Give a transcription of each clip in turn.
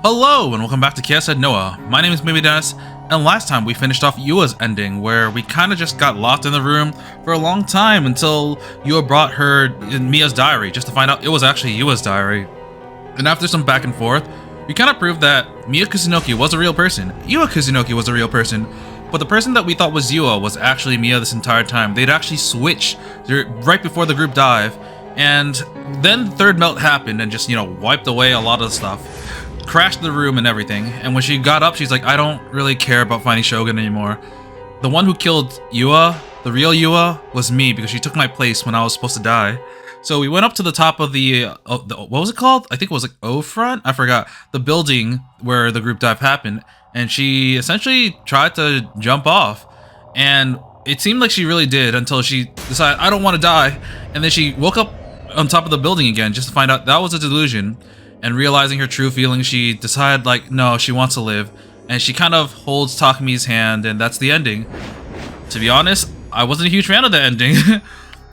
Hello and welcome back to ChäoS Noah. My name is Maybe Dennis, and last time we finished off Yua's ending where we kind of just got locked in the room for a long time until Yua brought her in Mia's diary just to find out it was actually Yua's diary. And after some back and forth, we kind of proved that Mia Kusunoki was a real person, Yua Kusunoki was a real person, but the person that we thought was Yua was actually Mia this entire time. They'd actually switched right before the group dive, and then the third melt happened and just, wiped away a lot of the stuff. Crashed the room and everything, and when she got up, she's like, I don't really care about finding Shogun anymore. The one who killed Yua, the real Yua, was me because she took my place when I was supposed to die. So we went up to the top of the what was it called? I think it was like O front? I forgot. The building where the group dive happened, and she essentially tried to jump off. And it seemed like she really did until she decided, I don't want to die. And then she woke up on top of the building again just to find out that was a delusion. And realizing her true feelings, she decided, like, no, she wants to live. And she kind of holds Takami's hand, and that's the ending. To be honest, I wasn't a huge fan of the ending.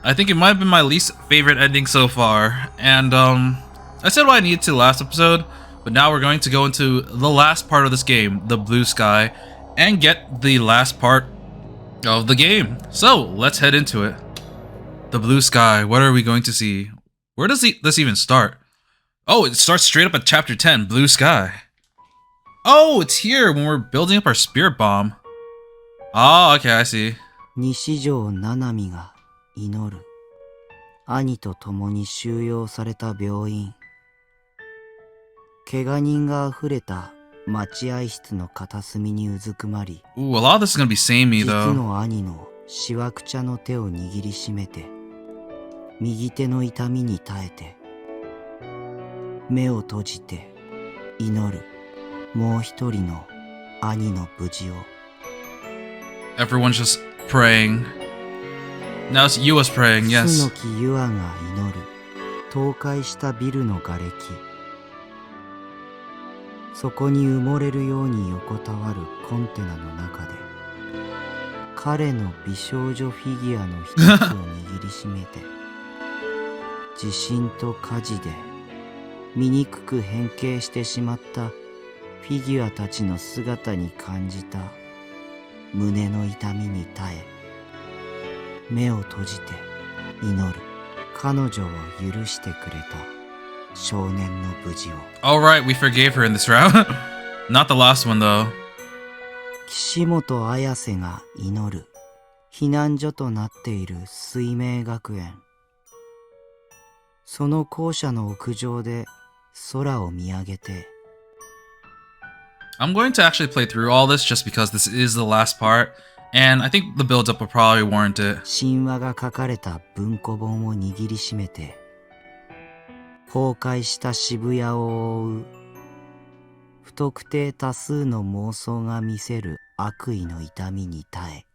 I think it might have been my least favorite ending so far. And, I said what I needed to last episode, but now we're going to go into the last part of this game, the blue sky, and get the last part of the game. So, let's head into it. The blue sky, what are we going to see? Where does this even start? Oh, it starts straight up at chapter 10, Blue Sky. Oh, it's here when we're building up our spirit bomb. Oh, okay, I see. 西条七海が祈る。兄と共に収容された病院。怪我人が溢れた待合室の片隅にうずくまり。Ooh, a lot of this is gonna be samey though. 実の兄のしわくちゃの手を握りしめて、右手の痛みに耐えて。目を閉じて祈るもう一人の兄の無事を Everyone's just praying. Now it's Yua's praying, yes. 楠木ユアが祈る倒壊したビルの瓦礫そこに埋もれるように横たわるコンテナの中で彼の美少女フィギュアの一つを握りしめて地震と火事で醜く変形してしまったフィギュアたちの姿に感じた胸の痛みに耐え目を閉じて祈る彼女を許してくれた少年の無事を Alright, we forgave her in this round. Not the last one though. 岸本綾瀬が祈る避難所となっている水明学園その校舎の屋上で空を見上げて I'm going to actually play through all this just because this is the last part, and I think the build-up will probably warrant it. 神話が書かれた文庫本を握りしめて崩壊した渋谷を覆う不特定多数の妄想が見せる悪意の痛みに耐え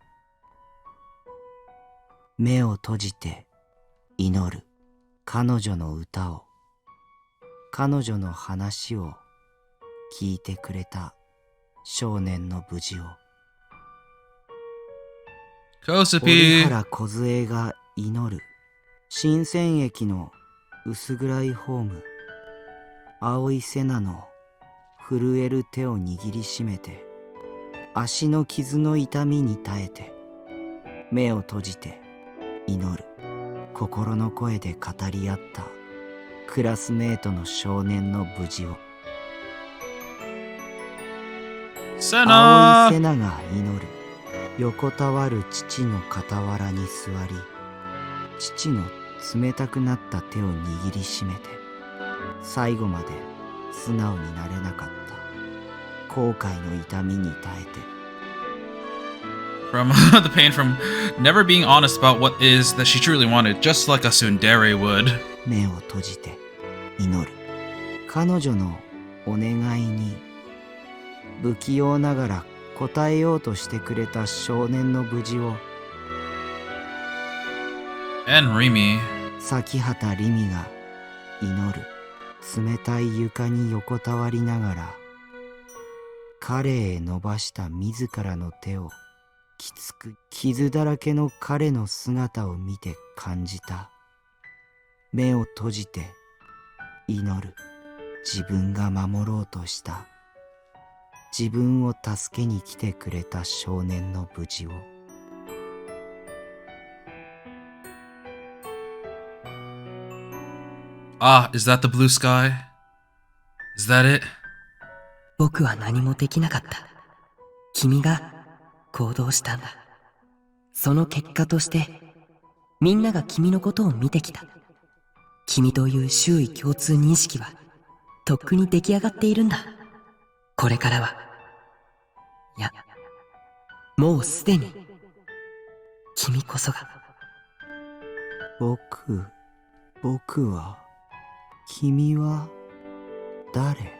目を閉じて祈る彼女の歌を彼女の話を聞いてくれた少年の無事を Kosupi! 折原梢が祈る新鮮駅の薄暗いホーム青い瀬名の震える手を握りしめて足の傷の痛みに耐えて目を閉じて祈る心の声で語り合ったクラスメートの少年の無事を Senna! 青い瀬名が祈る横たわる父の傍らに座り父の冷たくなった手を握りしめて最後まで素直になれなかった後悔の痛みに耐えて From the pain from never being honest about what is that she truly wanted, just like a tsundere would. 目を閉じて祈る彼女のお願いに不器用ながら答えようとしてくれた少年の無事を And Rimi. 咲畑りみが祈る冷たい床に横たわりながら彼へ伸ばした自らの手をきつく傷だらけの彼の姿を見て感じた目を閉じて祈る自分が守ろうとした自分を助けに来てくれた少年の無事を。Ah, is that the blue sky? Is that it? 僕は何もできなかった。君が行動したんだ。その結果として、みんなが君のことを見てきた。君という周囲共通認識は、とっくに出来上がっているんだ。これからは、いや、もうすでに、君こそが。僕は、君は、誰?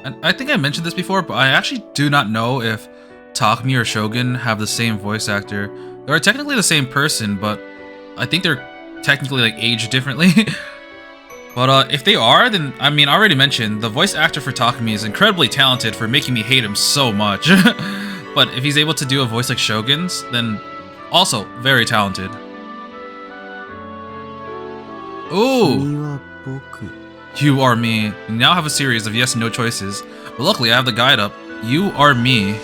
And I think I mentioned this before, but I actually do not know if Takumi or Shogun have the same voice actor. They're technically the same person, but I think they're technically like aged differently. But if they are, then I mean, I already mentioned the voice actor for Takumi is incredibly talented for making me hate him so much. But if he's able to do a voice like Shogun's, then also very talented. Ooh. You are me. You now have a series of yes and no choices. But luckily I have the guide up. You are me.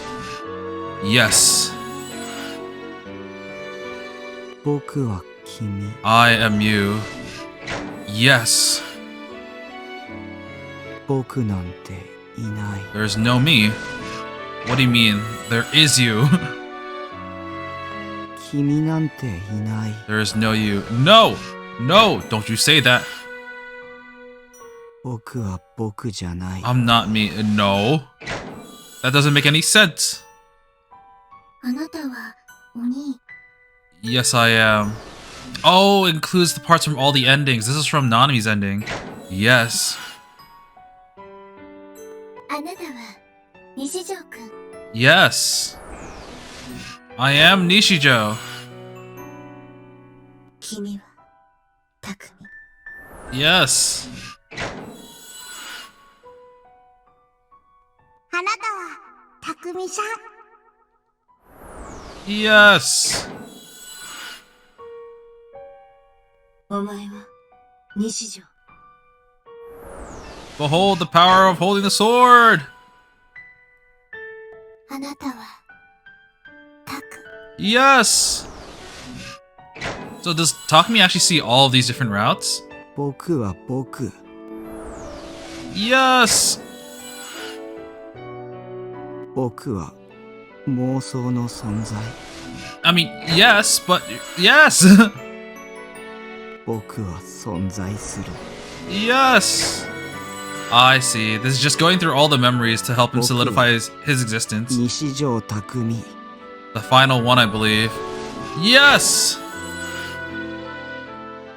Yes. I am you. Yes. There's no me. What do you mean? There is you. There is no you. No! No! Don't you say that. I'm not me. No. That doesn't make any sense. Yes, I am. Oh, it includes the parts from all the endings. This is from Nanami's ending. Yes. Yes. I am Nishijo. Yes. Yes. Behold the power of holding the sword. Yes. So does Takumi actually see all of these different routes? Yes. I mean, yes, but yes. Yes. I see. This is just going through all the memories to help him solidify his existence. The final one, I believe. Yes.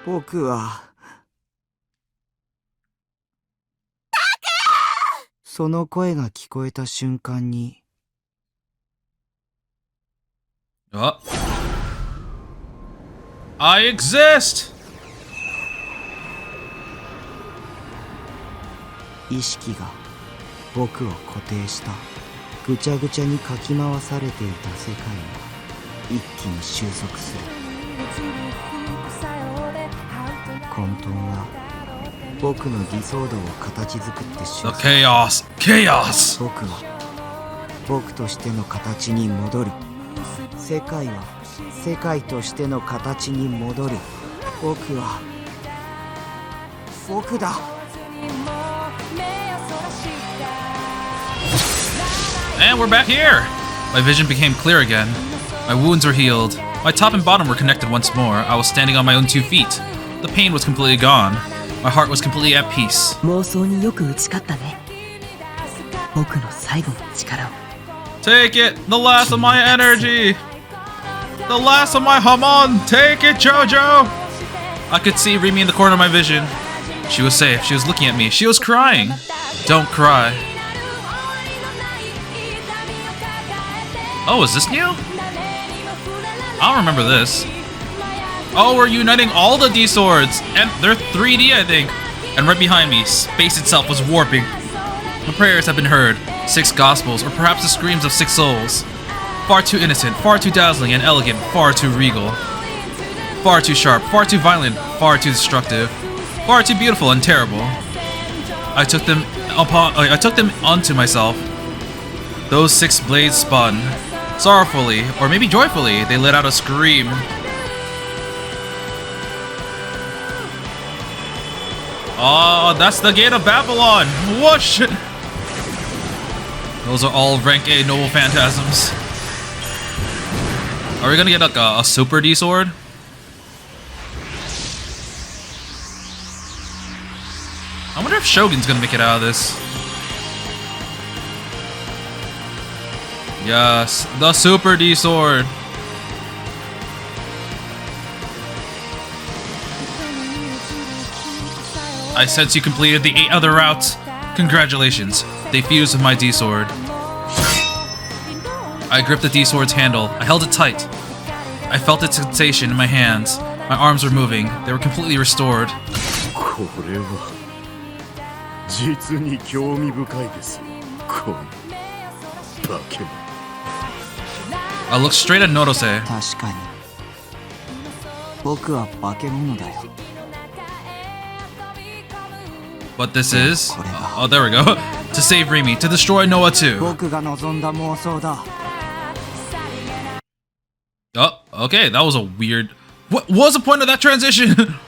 僕はその声が聞こえた瞬間に I exist! 意識が僕を固定した。ぐちゃぐちゃにかき回されていた世界が一気に収束する。混沌は僕の理想度を形作って収束。The chaos! Chaos! 僕は僕としての形に戻る。世界は世界としての形に戻る。僕は僕だ。And we're back here! My vision became clear again. My wounds were healed. My top and bottom were connected once more. I was standing on my own 2 feet. The pain was completely gone. My heart was completely at peace. 妄想によく打ち勝ったね。僕の最後の力を。Take it! The last of my energy! The last of my Hamon! Take it, Jojo! I could see Rimi in the corner of my vision. She was safe. She was looking at me. She was crying. Don't cry. Oh, is this new? I don't remember this. Oh, we're uniting all the D-swords! And they're 3D, I think. And right behind me, space itself was warping. My prayers have been heard. 6 gospels, or perhaps the screams of 6 souls. Far too innocent, far too dazzling and elegant, far too regal. Far too sharp, far too violent, far too destructive. Far too beautiful and terrible. I took them onto myself. Those 6 blades spun. Sorrowfully, or maybe joyfully, they let out a scream. Oh, that's the gate of Babylon! Whoosh! Those are all rank A noble phantasms. Are we gonna get like a super D sword? I wonder if Shogun's gonna make it out of this. Yes, the super D sword. I sense you completed the 8 other routes. Congratulations. They fused with my D-sword. I gripped the D-sword's handle. I held it tight. I felt its sensation in my hands. My arms were moving. They were completely restored. I looked straight at Norose. 確かに僕は化け物だよ But this is... oh, there we go. To save Rimi, to destroy Noah too. 僕が望んだ妄想だ Oh, okay, that was a weird... What was the point of that transition?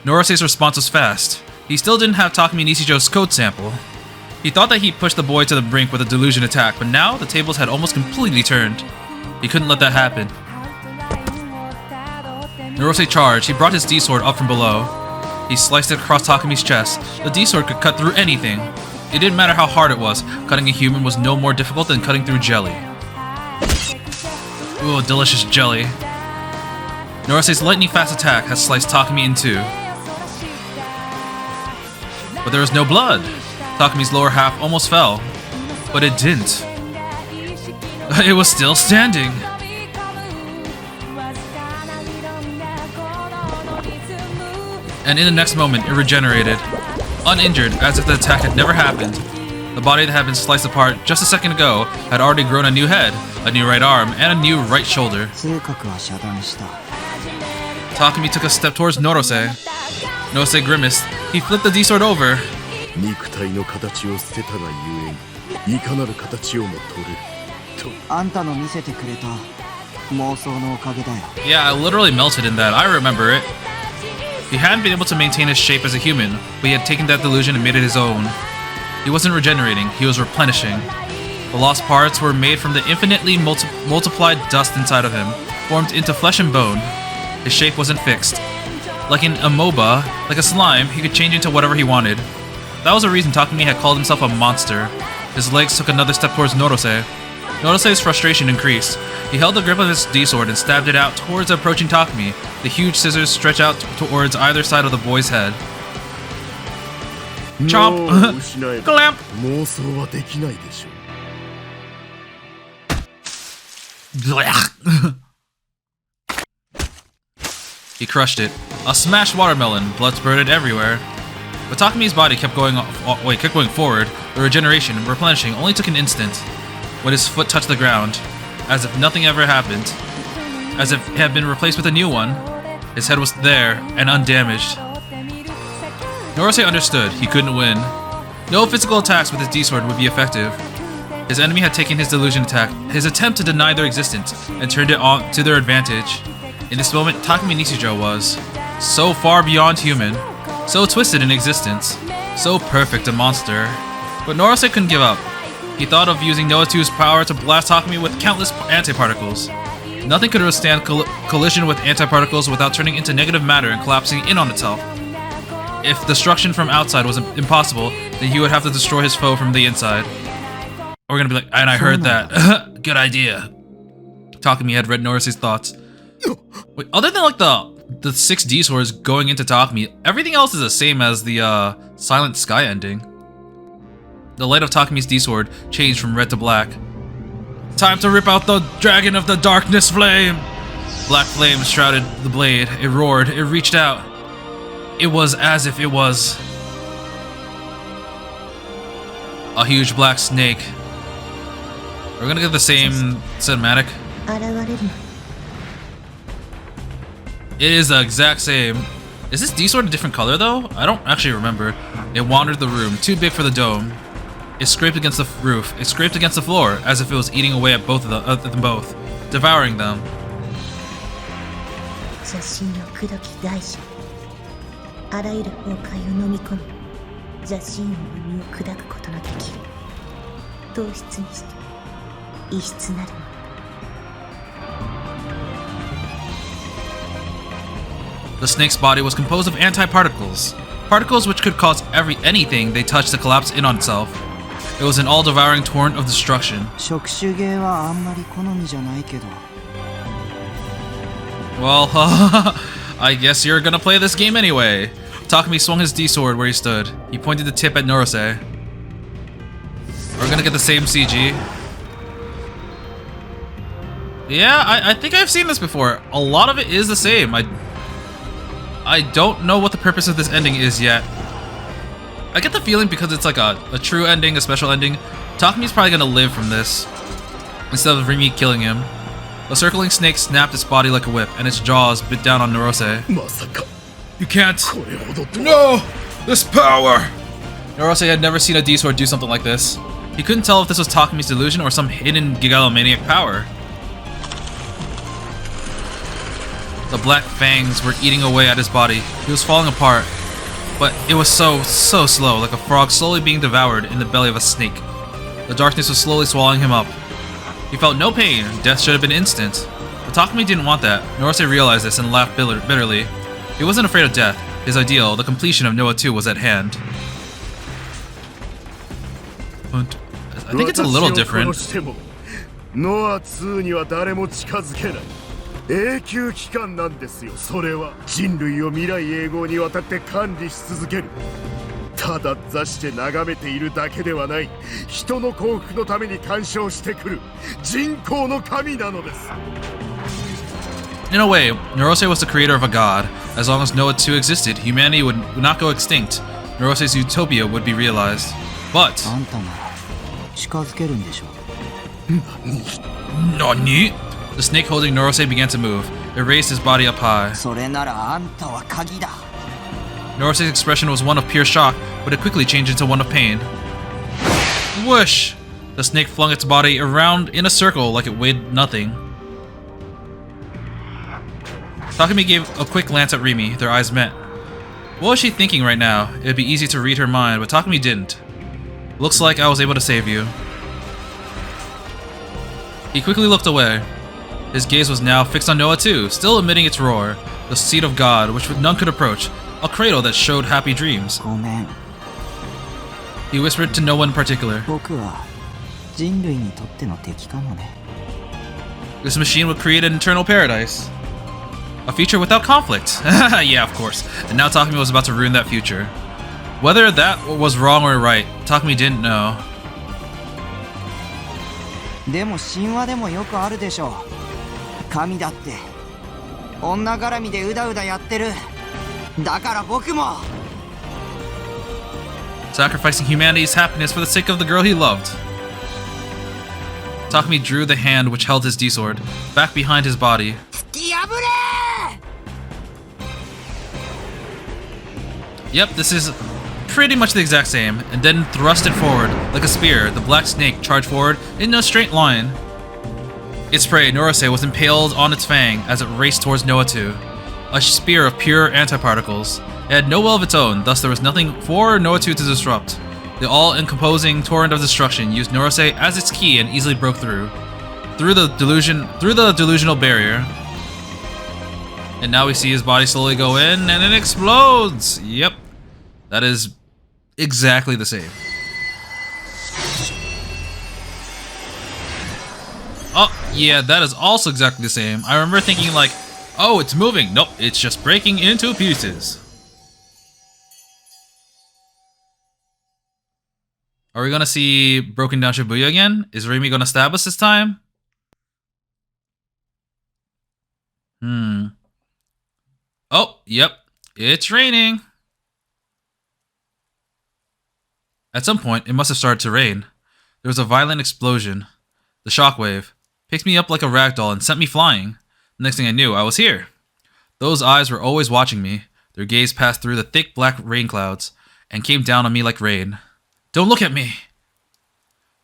Norose's response was fast. He still didn't have Takumi Nishijo's code sample. He thought that he pushed the boy to the brink with a delusion attack, but now the tables had almost completely turned. He couldn't let that happen. Norose charged. He brought his D-sword up from below. He sliced it across Takumi's chest. The D-sword could cut through anything. It didn't matter how hard it was. Cutting a human was no more difficult than cutting through jelly. Ooh, delicious jelly. Norose's lightning-fast attack has sliced Takumi in two. But there was no blood. Takumi's lower half almost fell. But it didn't. It was still standing. And in the next moment, it regenerated. Uninjured, as if the attack had never happened. The body that had been sliced apart just a second ago had already grown a new head, a new right arm, and a new right shoulder. 痛覚は遮断した Takumi took a step towards Norose. Norose grimaced. He flipped the D-sword over. 肉体の形を捨てたがゆえにいかなる形をも取れるとあんたの見せてくれた妄想のおかげだよ Yeah, I literally melted in that. I remember it. He hadn't been able to maintain his shape as a human, but he had taken that delusion and made it his own. He wasn't regenerating, he was replenishing. The lost parts were made from the infinitely multiplied dust inside of him, formed into flesh and bone. His shape wasn't fixed. Like an amoeba, like a slime, he could change into whatever he wanted. That was the reason Takumi had called himself a monster. His legs took another step towards Norose. Norose's frustration increased. He held the grip of his D-sword and stabbed it out towards the approaching Takumi. The huge scissors stretched out towards either side of the boy's head. Chomp! 脳を失えば Clamp! 妄想はできないでしょう He crushed it. A smashed watermelon, blood spurted everywhere. But Takumi's body kept going forward. The regeneration and replenishing only took an instant. When his foot touched the ground, as if nothing ever happened, as if it had been replaced with a new one, his head was there and undamaged. Norose understood he couldn't win. No physical attacks with his D-sword would be effective. His enemy had taken his delusion attack, his attempt to deny their existence, and turned it on to their advantage. In this moment, Takumi Nishijo was so far beyond human, so twisted in existence, so perfect a monster. But Norose couldn't give up. He thought of using Noah 2's power to blast Takumi with countless antiparticles. Nothing could withstand collision with antiparticles without turning into negative matter and collapsing in on itself. If destruction from outside was impossible, then he would have to destroy his foe from the inside. We're gonna be like, and I heard that. Good idea. Takumi had read Norose's thoughts. Wait, other than like the 6 D-swords going into Takumi, everything else is the same as the Silent Sky ending. The light of Takumi's D-sword changed from red to black. Time to rip out the dragon of the darkness flame! Black flame shrouded the blade. It roared. It reached out. It was as if it was a huge black snake. We're gonna get the same cinematic. 現れる It is the exact same. Is this D-sword a different color though? I don't actually remember. It wandered the room, too big for the dome. It scraped against the roof. It scraped against the floor, as if it was eating away at them both, devouring them. 邪神の口説き大将あらゆる崩壊を飲み込み邪神王の身を砕くことのできる糖質にして異質なるもの The snake's body was composed of anti-particles. Particles which could cause anything they touched to collapse in on itself. It was an all-devouring torrent of destruction. 触手芸はあんまり好みじゃないけど Well, I guess you're gonna play this game anyway. Takumi swung his D-sword where he stood. He pointed the tip at Norose. We're gonna get the same CG. Yeah, I think I've seen this before. A lot of it is the same. I don't know what the purpose of this ending is yet. I get the feeling because it's like a true ending, a special ending, Takumi's probably gonna live from this, instead of Rimi killing him. The circling snake snapped its body like a whip, and its jaws bit down on Norose. You can't! No! This power! Norose had never seen a D-sword do something like this. He couldn't tell if this was Takumi's delusion or some hidden Gigalomaniac power. The black fangs were eating away at his body. He was falling apart. But it was so slow, like a frog slowly being devoured in the belly of a snake. The darkness was slowly swallowing him up. He felt no pain. Death should have been instant. But Takumi didn't want that. Norose realized this and laughed bitterly. He wasn't afraid of death. His ideal, the completion of Noah 2, was at hand. But I think it's a little different. 永久期間なんですよ。それは人類を未来永劫にわたって管理し続ける。ただ座して眺めているだけではない。人の幸福のために干渉してくる人工の神なのです。In a way, Norose was the creator of a god. As long as Noah 2 existed, humanity would not go extinct. Norose's utopia would be realized. But あんたなら近づけるんでしょ Nani? The snake holding Norose began to move. It raised his body up high. それならあんたは鍵だ Norose's expression was one of pure shock, but it quickly changed into one of pain. Whoosh! The snake flung its body around in a circle like it weighed nothing. Takumi gave a quick glance at Rimi. Their eyes met. What was she thinking right now? It'd be easy to read her mind, but Takumi didn't. Looks like I was able to save you. He quickly looked away. His gaze was now fixed on Noah 2, still emitting its roar, the seat of God, which none could approach, a cradle that showed happy dreams. ごめん He whispered to no one in particular. 僕は人類にとっての敵かもね This machine would create an eternal paradise. A future without conflict. Yeah, of course. And now Takumi was about to ruin that future. Whether that was wrong or right, Takumi didn't know. でも神話でもよくあるでしょ神だって女絡みでうだうだやってるだから僕も Sacrificing humanity's happiness for the sake of the girl he loved. Takumi drew the hand which held his D-sword back behind his body. 突き破れ Yep, this is pretty much the exact same, and then thrust it forward. Like a spear, the black snake charged forward in a straight line. Its prey, Norose, was impaled on its fang as it raced towards Noah 2. A spear of pure antiparticles. It had no will of its own, thus there was nothing for Noah 2 to disrupt. The all-encompassing torrent of destruction used Norose as its key and easily broke through the delusional barrier. And now we see his body slowly go in, and it explodes! Yep. That is exactly the same. Oh, yeah, that is also exactly the same. I remember thinking like, oh, it's moving. Nope, it's just breaking into pieces. Are we gonna see broken down Shibuya again? Is Rimi gonna stab us this time? Oh, yep, it's raining. At some point, it must have started to rain. There was a violent explosion. The shockwave picked me up like a rag doll and sent me flying. The next thing I knew, I was here. Those eyes were always watching me. Their gaze passed through the thick black rain clouds and came down on me like rain. Don't look at me!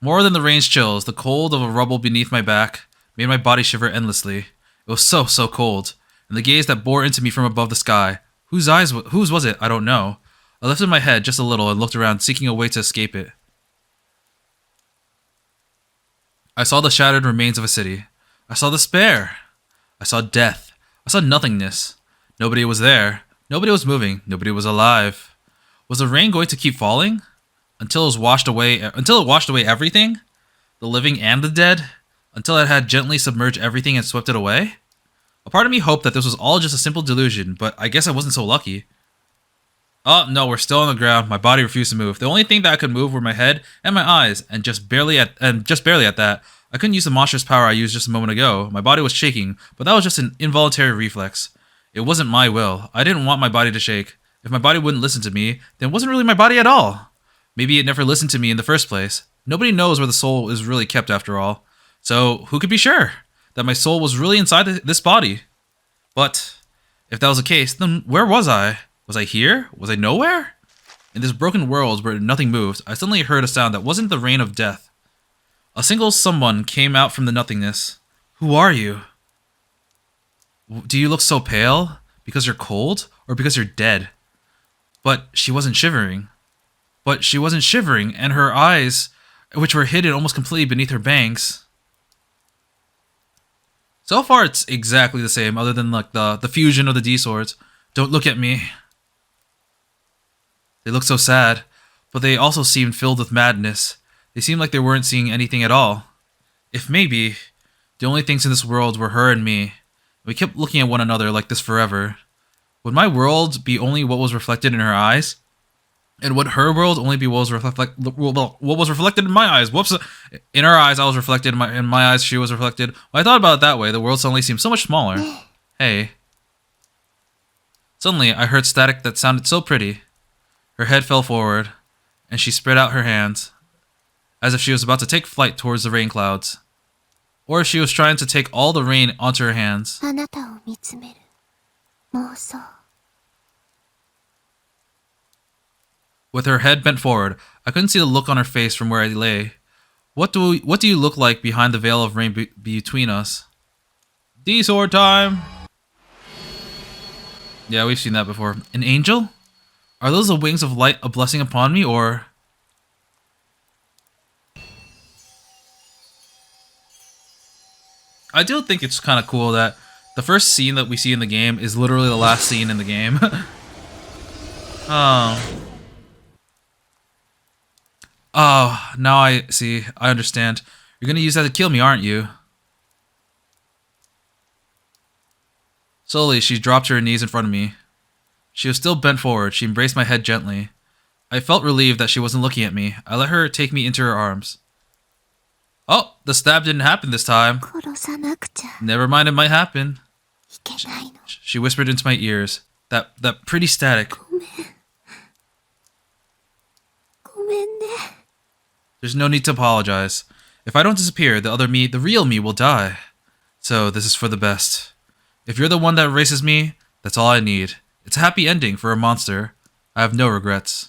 More than the rain's chills, the cold of a rubble beneath my back made my body shiver endlessly. It was so, so cold, and the gaze that bore into me from above the sky. Whose was it? I don't know. I lifted my head just a little and looked around, seeking a way to escape it. I saw the shattered remains of a city. I saw despair. I saw death. I saw nothingness. Nobody was there. Nobody was moving. Nobody was alive. Was the rain going to keep falling? Until it washed away everything? The living and the dead? Until it had gently submerged everything and swept it away? A part of me hoped that this was all just a simple delusion, but I guess I wasn't so lucky. Oh, no, we're still on the ground. My body refused to move. The only thing that I could move were my head and my eyes, and just barely at that. I couldn't use the monstrous power I used just a moment ago. My body was shaking, but that was just an involuntary reflex. It wasn't my will. I didn't want my body to shake. If my body wouldn't listen to me, then it wasn't really my body at all. Maybe it never listened to me in the first place. Nobody knows where the soul is really kept after all. So who could be sure that my soul was really inside this body? But if that was the case, then where was I? Was I here? Was I nowhere? In this broken world where nothing moved, I suddenly heard a sound that wasn't the rain of death. A single someone came out from the nothingness. Who are you? Do you look so pale? Because you're cold? Or because you're dead? But she wasn't shivering. And her eyes, which were hidden almost completely beneath her bangs. So far, it's exactly the same, other than like the fusion of the D-swords. Don't look at me. They looked so sad, but they also seemed filled with madness. They seemed like they weren't seeing anything at all. If maybe, the only things in this world were her and me. We kept looking at one another like this forever. Would my world be only what was reflected in her eyes? And would her world only be what was reflected in my eyes? Whoops. In her eyes, I was reflected. In my eyes, she was reflected. When I thought about it that way, the world suddenly seemed so much smaller. Hey. Suddenly, I heard static that sounded so pretty. Her head fell forward, and she spread out her hands, as if she was about to take flight towards the rain clouds. Or if she was trying to take all the rain onto her hands. あなたを見つめる妄想 With her head bent forward, I couldn't see the look on her face from where I lay. What do you look like behind the veil of rain between us? D-sword time! Yeah, we've seen that before. An angel? Are those the wings of light a blessing upon me, or... I do think it's kind of cool that the first scene that we see in the game is literally the last scene in the game. Oh, now I see. I understand. You're gonna use that to kill me, aren't you? Slowly, she dropped to her knees in front of me. She was still bent forward. She embraced my head gently. I felt relieved that she wasn't looking at me. I let her take me into her arms. Oh, the stab didn't happen this time. 殺さなくちゃ Never mind, it might happen. いけないの She whispered into my ears. That pretty static. ごめんね There's no need to apologize. If I don't disappear, the other me, the real me, will die. So this is for the best. If you're the one that erases me, that's all I need. It's a happy ending for a monster. I have no regrets.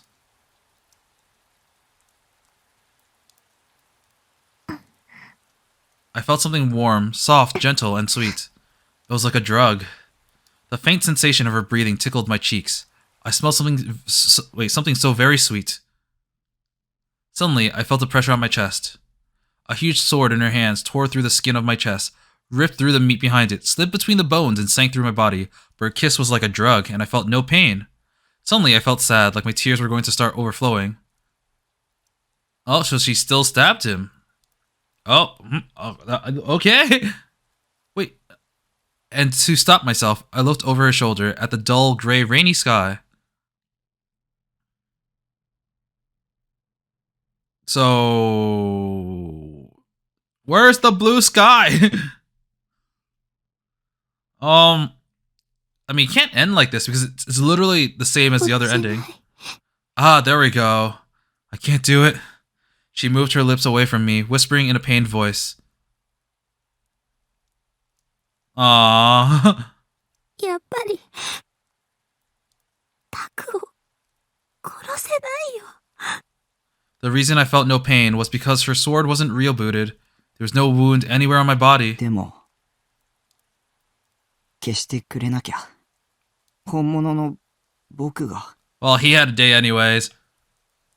I felt something warm, soft, gentle, and sweet. It was like a drug. The faint sensation of her breathing tickled my cheeks. I smelled something so very sweet. Suddenly, I felt a pressure on my chest. A huge sword in her hands tore through the skin of my chest, ripped through the meat behind it, slid between the bones, and sank through my body. But her kiss was like a drug, and I felt no pain. Suddenly, I felt sad, like my tears were going to start overflowing. Oh, so she still stabbed him. Okay. Wait. And to stop myself, I looked over her shoulder at the dull, gray, rainy sky. So... where's the blue sky? I mean, it can't end like this because it's literally the same as the other ending. Ah, there we go. I can't do it. She moved her lips away from me, whispering in a pained voice. Aww. やっぱりタクを殺せないよ。 The reason I felt no pain was because her sword wasn't real-booted. There was no wound anywhere on my body. でも消してくれなきゃ本物の僕が。 Well, he had a day anyways.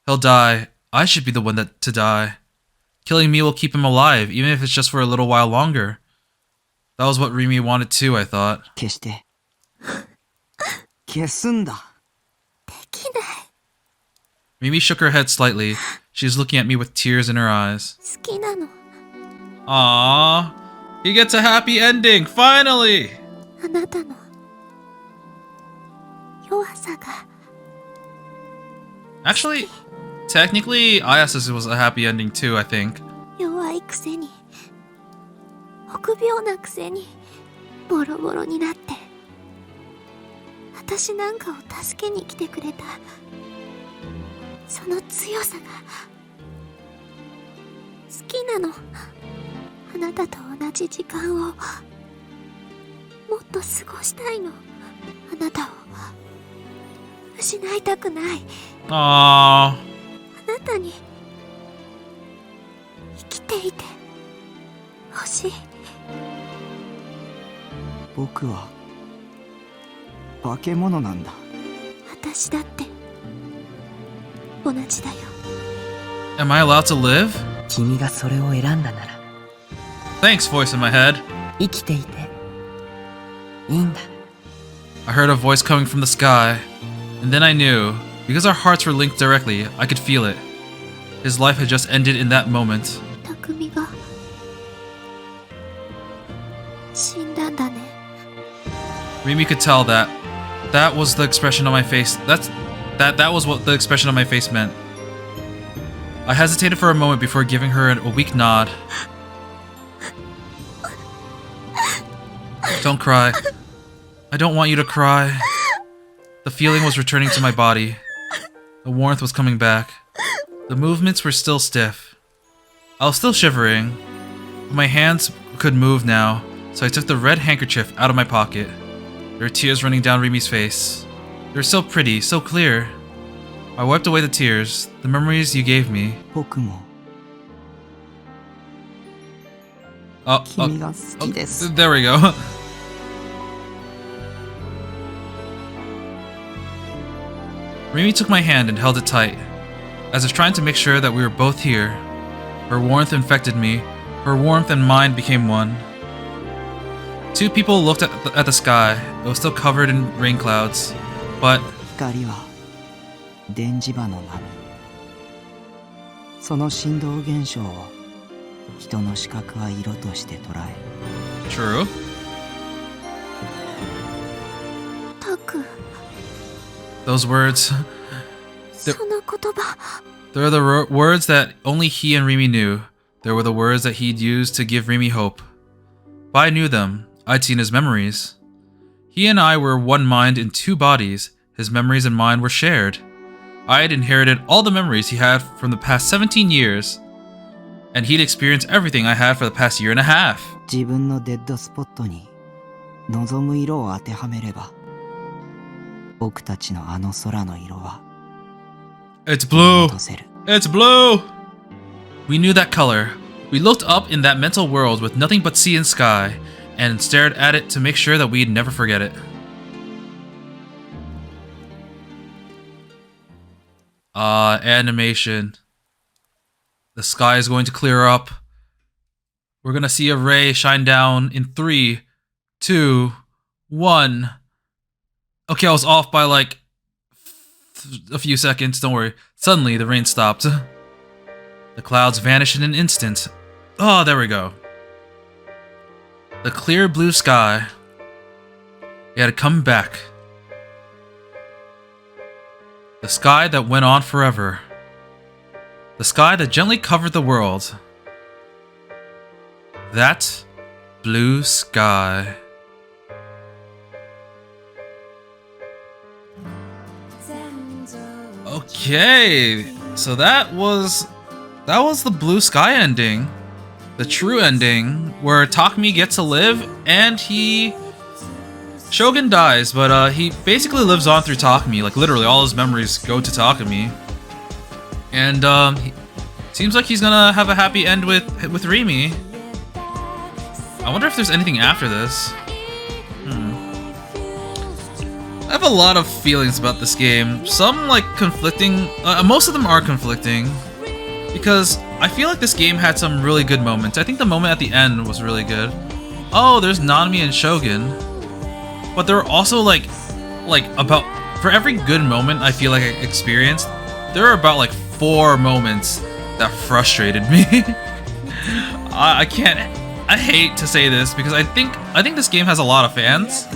He'll die. I should be the one to die. Killing me will keep him alive, even if it's just for a little while longer. That was what Rimi wanted too, I thought. 消して消すんだ。できない。 Rimi shook her head slightly. She was looking at me with tears in her eyes. 好きなの。 Aww. He gets a happy ending, finally! あなたの弱さが。 Actually, technically, Ayasa's was a happy ending too, I think. 弱いくせに臆病なくせにボロボロになって、私なんかを助けに来てくれたその強さが好きなの。あなたと同じ時間をもっと過ごしたいの。あなたを失いたくない。 Aww. あなたに生きていてほしい。僕は化け物なんだ。私だって同じだよ。 Am I allowed to live? 君がそれを選んだなら Thanks, voice in my head. 生きていていいんだ。 I heard a voice coming from the sky, and then I knew. Because our hearts were linked directly, I could feel it. His life had just ended in that moment. 匠が死んだんだね。 Rimi could tell that. That was the expression on my face. That was what the expression on my face meant. I hesitated for a moment before giving her a weak nod. Don't cry. I don't want you to cry. The feeling was returning to my body. The warmth was coming back. The movements were still stiff. I was still shivering, but my hands could move now, so I took the red handkerchief out of my pocket. There were tears running down Rimi's face. They were so pretty, so clear. I wiped away the tears, the memories you gave me. 僕も Oh, 君が好きです。 there we go. Rimi took my hand and held it tight, as if trying to make sure that we were both here. Her warmth infected me. Her warmth and mine became one. Two people looked at the sky. It was still covered in rain clouds, but 光は電磁場の波。その振動現象を人の視覚は色として捉え。 true. タク、 Those words, その言葉。 they're the words that only he and Rimi knew. They were the words that he'd used to give Rimi hope. But I knew them. I'd seen his memories. He and I were one mind in two bodies. His memories and mine were shared. I had inherited all the memories he had from the past 17 years, and he'd experienced everything I had for the past year and a half. 自分のデッドスポットに望む色を当てはめれば、僕たちのあの空の色は It's blue. 戻せる。 It's blue. We knew that color. We looked up in that mental world with nothing but sea and sky, and stared at it to make sure that we'd never forget it. Animation. The sky is going to clear up. We're gonna see a ray shine down in 3, 2, 1. Okay, I was off by like a few seconds, don't worry. Suddenly, the rain stopped. The clouds vanished in an instant. Oh, there we go. The clear blue sky. It had come back. The sky that went on forever. The sky that gently covered the world. That blue sky. Okay, so that was the blue sky ending. The true ending, where Takumi gets to live and he Shogun dies, but he basically lives on through Takumi. Like literally, all his memories go to Takumi, and seems like he's gonna have a happy end with Rimi. I wonder if there's anything after this. I have a lot of feelings about this game. Some like conflicting. Most of them are conflicting because I feel like this game had some really good moments. I think the moment at the end was really good. Oh, there's Nanami and Shogun, but there are also like about for every good moment I feel like I experienced, there are about like 4 moments that frustrated me. I can't. I hate to say this because I think this game has a lot of fans,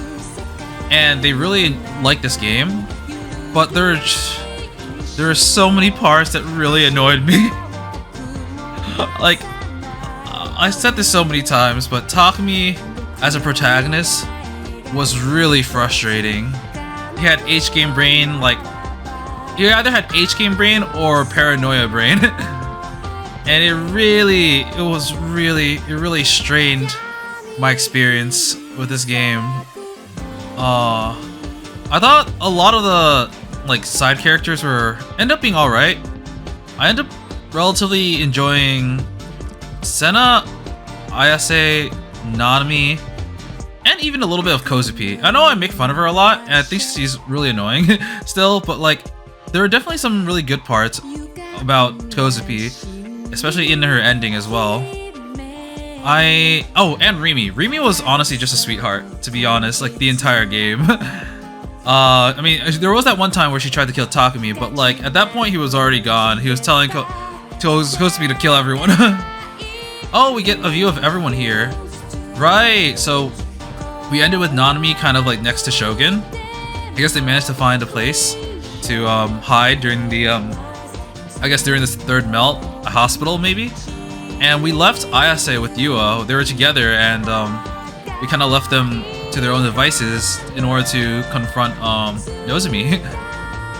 and they really like this game, but there are so many parts that really annoyed me. Like, I said this so many times, but Takumi as a protagonist was really frustrating. He had H-game brain, like, you either had H-game brain or paranoia brain. And it really strained my experience with this game. I thought a lot of the like side characters end up being alright. I end up relatively enjoying Senna, Ayase, Nanami, and even a little bit of Kozupi. I know I make fun of her a lot, and I think she's really annoying still, but like there are definitely some really good parts about Kozupi, especially in her ending as well. And Rimi. Rimi was honestly just a sweetheart, to be honest, like the entire game. I mean, there was that one time where she tried to kill Takumi, but like at that point he was already gone. He was telling Kozupi to kill everyone. Oh, we get a view of everyone here. Right, so we ended with Nanami kind of like next to Shogun. I guess they managed to find a place to hide during the I guess during this third melt, a hospital maybe. And we left Ayase with Yua. They were together, and we kind of left them to their own devices in order to confront Nozomi.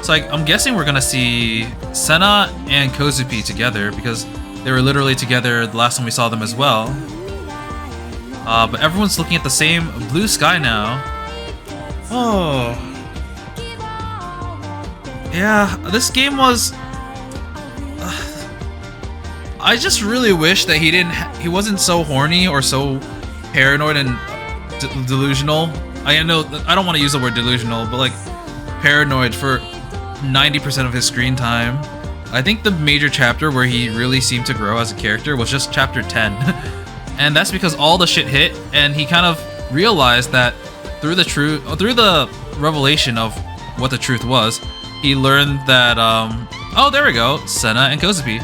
So I'm guessing we're gonna see Senna and Kozupi together because they were literally together the last time we saw them as well. But everyone's looking at the same blue sky now. Oh. Yeah, this game was... I just really wish that he wasn't so horny or so paranoid and delusional. I know I don't want to use the word delusional, but like paranoid for 90% of his screen time. I think the major chapter where he really seemed to grow as a character was just chapter 10. And that's because all the shit hit and he kind of realized that through the revelation of what the truth was, he learned that oh, there we go, Senna and Kozupi.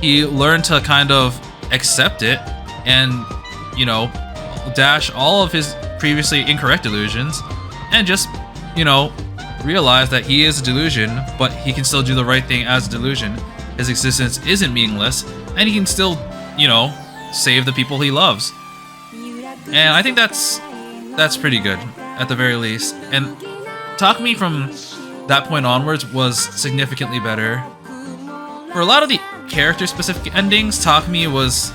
He learned to kind of accept it and, you know, dash all of his previously incorrect delusions and just, you know, realize that he is a delusion, but he can still do the right thing as a delusion. His existence isn't meaningless, and he can still, you know, save the people he loves. And I think that's pretty good, at the very least. And Takumi from that point onwards was significantly better. For a lot of the character-specific endings, Takumi was...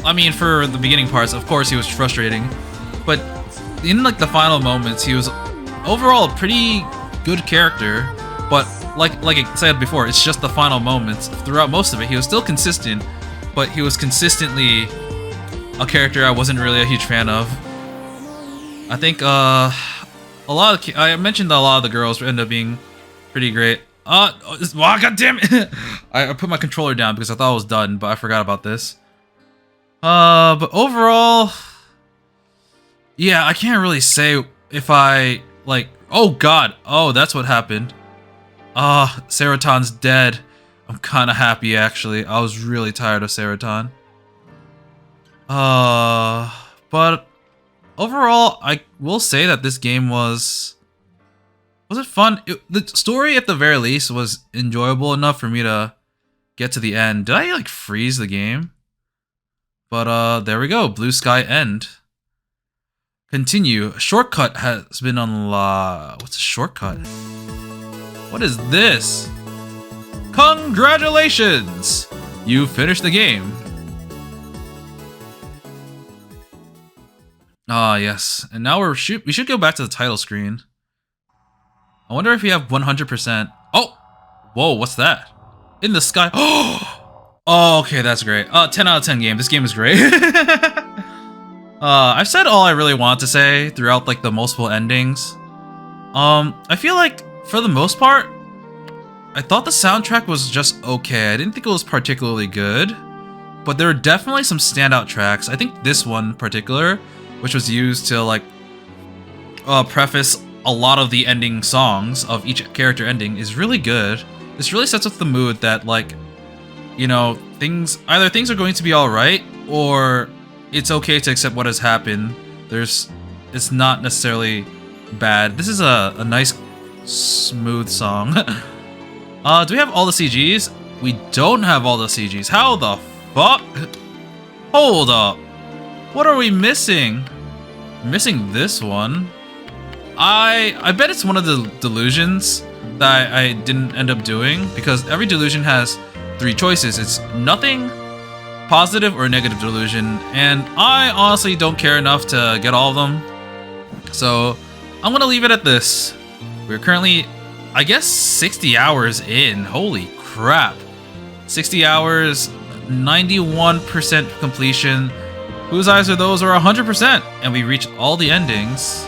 I mean, for the beginning parts, of course he was frustrating, but in like the final moments, he was overall a pretty good character. But like I said before, it's just the final moments. Throughout most of it, he was still consistent, but he was consistently a character I wasn't really a huge fan of. I think a lot of I mentioned that a lot of the girls end up being pretty great. God damn it! I put my controller down because I thought it was done, but I forgot about this. But overall, yeah, I can't really say if I like. Oh God! Oh, that's what happened. Seroton's dead. I'm kind of happy actually. I was really tired of Seroton. But overall, I will say that this game was it fun? The story at the very least was enjoyable enough for me to get to the end. Did I like freeze the game? But there we go. Blue sky end. Continue. A shortcut has been unlocked. What's a shortcut? What is this? Congratulations! You finished the game. Ah, yes. And now we should go back to the title screen. I wonder if we have 100%. Oh! Whoa, what's that? In the sky. Oh, okay, that's great. 10 out of 10 game. This game is great. I've said all I really want to say throughout like the multiple endings. I feel like for the most part, I thought the soundtrack was just okay. I didn't think it was particularly good, but there are definitely some standout tracks. I think this one in particular, which was used to like preface a lot of the ending songs of each character ending, is really good. This really sets up the mood that like, you know, either things are going to be alright, or it's okay to accept what has happened. It's not necessarily bad. This is a nice, smooth song. Do we have all the CGs? We don't have all the CGs. How the fuck? Hold up. What are we missing? We're missing this one. I bet it's one of the delusions that I didn't end up doing, because every delusion has 3 choices. It's nothing, positive, or negative delusion, and I honestly don't care enough to get all of them. So I'm gonna leave it at this. We're currently, I guess, 60 hours in. Holy crap. 60 hours, 91% completion. Whose eyes are those, or 100%? And we reached all the endings.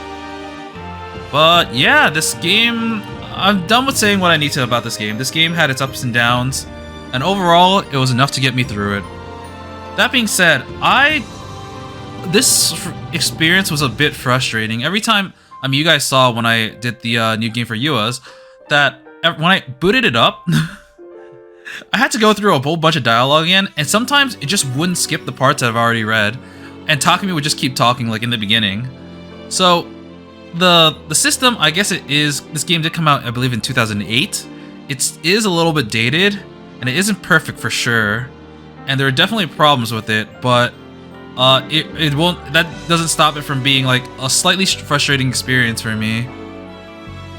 But yeah, this game, I'm done with saying what I need to about this game. This game had its ups and downs, and overall, it was enough to get me through it. That being said, this experience was a bit frustrating. Every time, I mean, you guys saw when I did the new game for ChäoS, that when I booted it up, I had to go through a whole bunch of dialogue again, and sometimes it just wouldn't skip the parts that I've already read, and Takumi would just keep talking like in the beginning. So the system, I guess it is, this game did come out, I believe, in 2008. It is a little bit dated, and it isn't perfect for sure, and there are definitely problems with it, but it won't, that doesn't stop it from being like a slightly frustrating experience for me.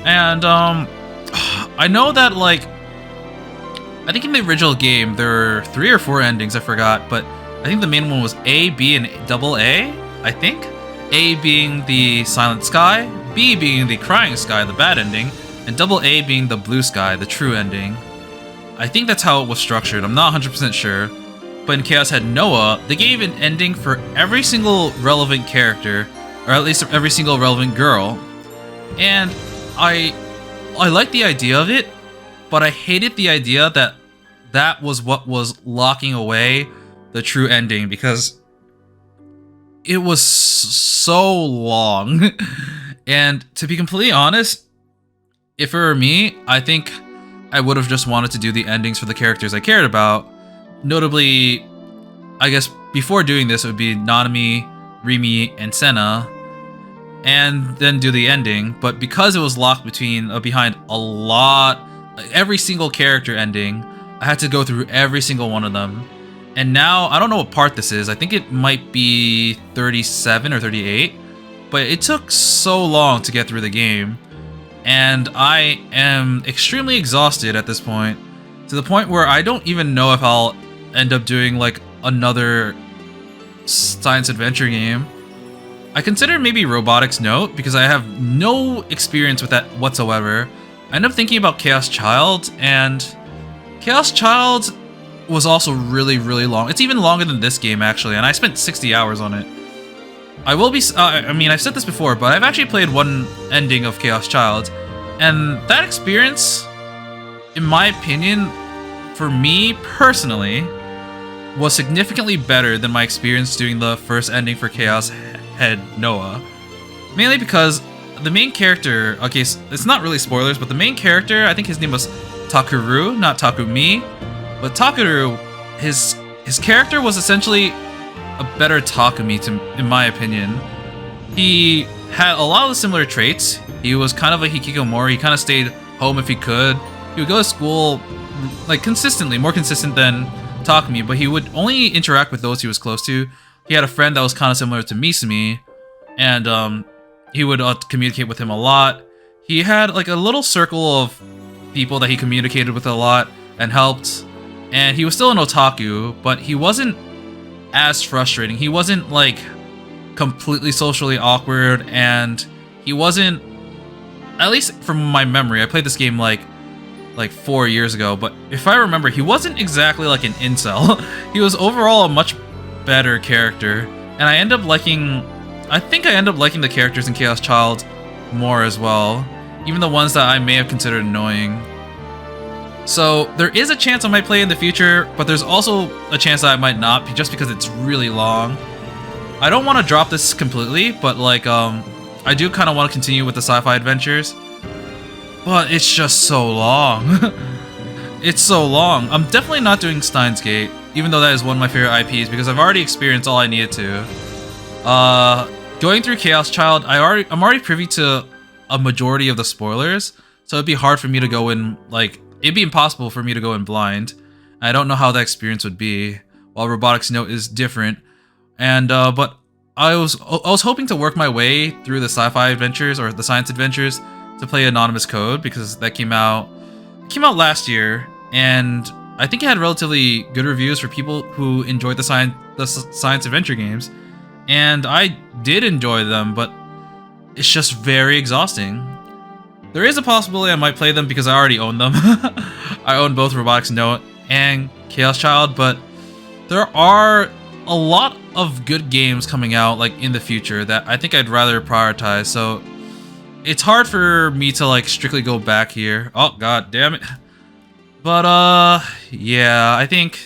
And I know that, like, I think in the original game there are 3 or 4 endings, I forgot, but I think the main one was A, B, and double A, I think. A being the silent sky, B being the crying sky, the bad ending, and double A being the blue sky, the true ending. I think that's how it was structured, I'm not 100% sure. But in ChäoS had Noah, they gave an ending for every single relevant character, or at least every single relevant girl. And I liked the idea of it, but I hated the idea that that was what was locking away the true ending, because it was so long. And to be completely honest, if it were me, I think I would have just wanted to do the endings for the characters I cared about. Notably, I guess before doing this, it would be Nanami, Rimi, and Senna, and then do the ending. But because it was locked behind a lot, every single character ending, I had to go through every single one of them. And now, I don't know what part this is. I think it might be 37 or 38, but it took so long to get through the game, and I am extremely exhausted at this point, to the point where I don't even know if I'll end up doing like another science adventure game. I consider maybe Robotics Note, because I have no experience with that whatsoever. I end up thinking about ChäoS Child, and ChäoS Child was also really, really long. It's even longer than this game, actually, and I spent 60 hours on it. I will be, I mean, I've said this before, but I've actually played one ending of ChäoS Child, and that experience, in my opinion, for me personally, was significantly better than my experience doing the first ending for ChäoS Head Noah. Mainly because the main character, okay, it's not really spoilers, but the main character, I think his name was Takuru, not Takumi, but Takuru, his character was essentially a better Takumi, in my opinion. He had a lot of the similar traits. He was kind of a hikikomori. He kind of stayed home if he could. He would go to school like consistently, more consistent than Takumi, but he would only interact with those he was close to. He had a friend that was kind of similar to Misumi, and he would communicate with him a lot. He had like a little circle of people that he communicated with a lot and helped, and he was still an otaku, but he wasn't as frustrating. He wasn't like completely socially awkward, and he wasn't, at least from my memory, I played this game like 4 years ago, but if I remember, he wasn't exactly like an incel. He was overall a much better character, and I think I end up liking the characters in Chaos Child more as well, even the ones that I may have considered annoying. So there is a chance I might play in the future, but there's also a chance that I might not, just because it's really long. I don't want to drop this completely, but like I do kind of want to continue with the sci-fi adventures, but it's just so long. It's so long. I'm definitely not doing Steins Gate, even though that is one of my favorite IPs, because I've already experienced all I needed to. Going through Chaos Child, I'm already privy to a majority of the spoilers, so it'd be hard for me to go in, like, it'd be impossible for me to go in blind. I don't know how that experience would be, while Robotics Note is different. And, but I was hoping to work my way through the sci-fi adventures, or the science adventures, to play Anonymous Code, because that came out last year, and I think it had relatively good reviews for people who enjoyed the science adventure games. And I did enjoy them, but it's just very exhausting. There is a possibility I might play them because I already own them. I own both Robotics Note and Chaos Child, but there are a lot of good games coming out like in the future that I think I'd rather prioritize, so it's hard for me to like strictly go back here. Oh god damn it. But yeah, I think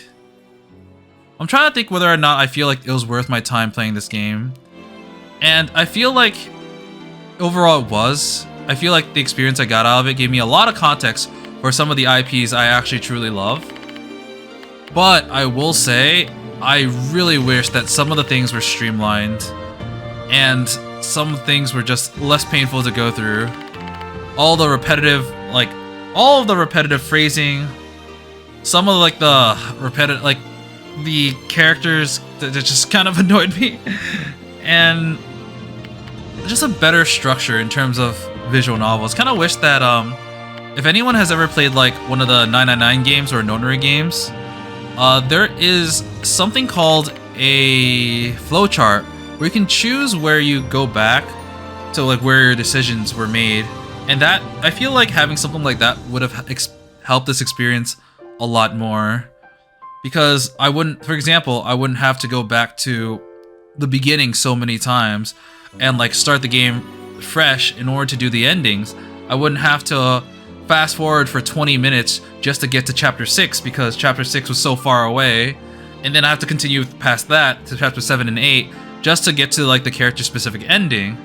I'm trying to think whether or not I feel like it was worth my time playing this game. And I feel like overall it was. I feel like the experience I got out of it gave me a lot of context for some of the IPs I actually truly love. But I will say, I really wish that some of the things were streamlined and some things were just less painful to go through. All the repetitive, like, all of the repetitive phrasing, some of like the repetitive, like the characters that just kind of annoyed me, and just a better structure in terms of visual novels. Kind of wish that if anyone has ever played like one of the 999 games or Nonary games, there is something called a flowchart where you can choose where you go back to, like where your decisions were made, and that I feel like having something like that would have helped this experience a lot more, because I wouldn't, for example, I wouldn't have to go back to the beginning so many times and like start the game fresh in order to do the endings. I wouldn't have to fast forward for 20 minutes just to get to chapter 6 because chapter 6 was so far away, and then I have to continue past that to chapter 7 and 8 just to get to like the character specific ending.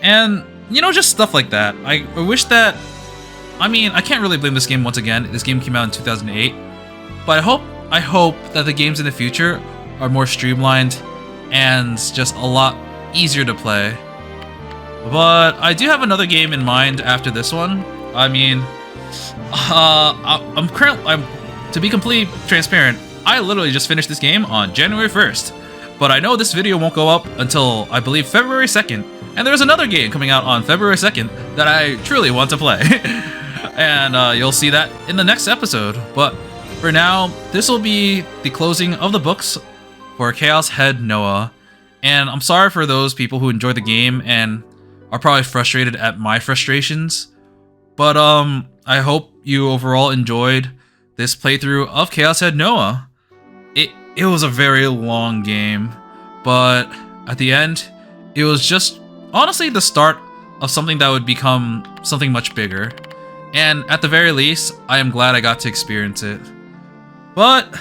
And you know, just stuff like that. I wish that, I mean, I can't really blame this game once again. This game came out in 2008, but I hope that the games in the future are more streamlined and just a lot easier to play. But I do have another game in mind after this one. I mean, to be completely transparent, I literally just finished this game on January 1st, but I know this video won't go up until I believe February 2nd, and there's another game coming out on February 2nd that I truly want to play. And you'll see that in the next episode. But for now, this will be the closing of the books for Chaos Head Noah. And I'm sorry for those people who enjoy the game and are probably frustrated at my frustrations. But I hope you overall enjoyed this playthrough of Chaos Head Noah. It was a very long game, but at the end, it was just honestly the start of something that would become something much bigger. And at the very least, I am glad I got to experience it. But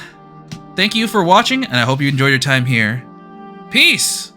thank you for watching, and I hope you enjoyed your time here. Peace!